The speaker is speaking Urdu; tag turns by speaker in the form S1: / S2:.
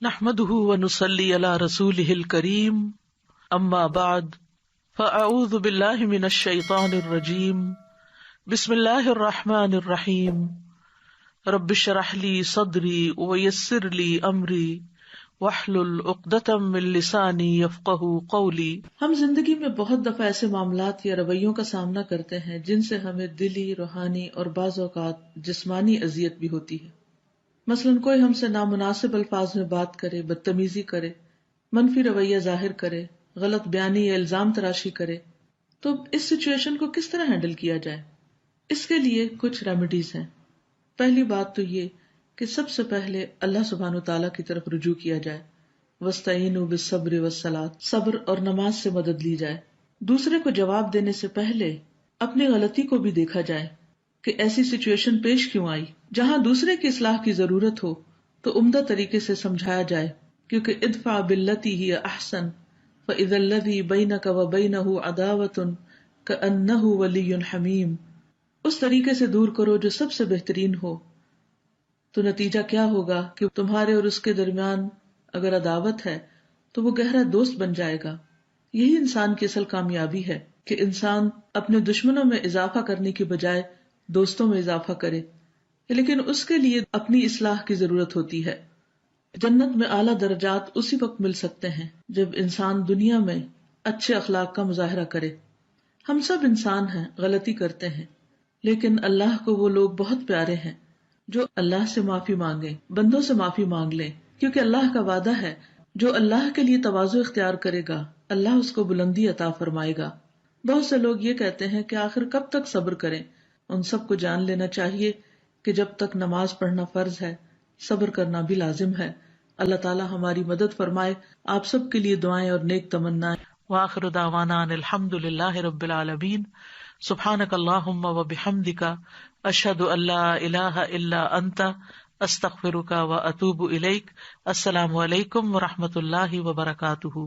S1: نحمده ونصلي على رسوله الكريم اما بعد فاعوذ بالله من الشيطان الرجيم بسم الله الرحمن الرحيم رب اشرح لي صدري ويسر لي امري واحلل عقدة من لساني يفقهوا قولي۔ ہم زندگی میں بہت دفعہ ایسے معاملات یا رویوں کا سامنا کرتے ہیں جن سے ہمیں دلی، روحانی اور بعض اوقات جسمانی اذیت بھی ہوتی ہے۔ مثلاً کوئی ہم سے نامناسب الفاظ میں بات کرے، بدتمیزی کرے، منفی رویہ ظاہر کرے، غلط بیانی یا الزام تراشی کرے، تو اس سچویشن کو کس طرح ہینڈل کیا جائے؟ اس کے لیے کچھ ریمیڈیز ہیں۔ پہلی بات تو یہ کہ سب سے پہلے اللہ سبحانہ وتعالیٰ کی طرف رجوع کیا جائے، وَاسْتَعِینُوا بِالصَّبْرِ وَالصَّلَاةِ، صبر اور نماز سے مدد لی جائے۔ دوسرے کو جواب دینے سے پہلے اپنی غلطی کو بھی دیکھا جائے کہ ایسی سچویشن پیش کیوں آئی۔ جہاں دوسرے کی اصلاح کی ضرورت ہو تو عمدہ طریقے سے سمجھایا جائے، کیونکہ ادفع باللتی ہی احسن فاذا الذی بینک وبینہ عداوۃ کأنہ ولی حمیم، اس طریقے سے دور کرو جو سب سے بہترین ہو، تو نتیجہ کیا ہوگا کہ تمہارے اور اس کے درمیان اگر عداوت ہے تو وہ گہرا دوست بن جائے گا۔ یہی انسان کی اصل کامیابی ہے کہ انسان اپنے دشمنوں میں اضافہ کرنے کی بجائے دوستوں میں اضافہ کرے، لیکن اس کے لیے اپنی اصلاح کی ضرورت ہوتی ہے۔ جنت میں اعلیٰ درجات اسی وقت مل سکتے ہیں جب انسان دنیا میں اچھے اخلاق کا مظاہرہ کرے۔ ہم سب انسان ہیں، غلطی کرتے ہیں، لیکن اللہ کو وہ لوگ بہت پیارے ہیں جو اللہ سے معافی مانگیں، بندوں سے معافی مانگ لیں، کیونکہ اللہ کا وعدہ ہے جو اللہ کے لیے تواضع اختیار کرے گا اللہ اس کو بلندی عطا فرمائے گا۔ بہت سے لوگ یہ کہتے ہیں کہ آخر کب تک صبر کریں؟ ان سب کو جان لینا چاہیے کہ جب تک نماز پڑھنا فرض ہے، صبر کرنا بھی لازم ہے۔ اللہ تعالی ہماری مدد فرمائے۔ آپ سب کے لیے دعائیں اور نیک تمنائیں۔ وآخر دعوانا ان الحمد للہ رب العالمین۔ سبحانک اللہم وبحمدک، اشہد ان لا الہ الا انت، استغفرک واتوب الیک۔ السلام علیکم ورحمۃ اللہ وبرکاتہ۔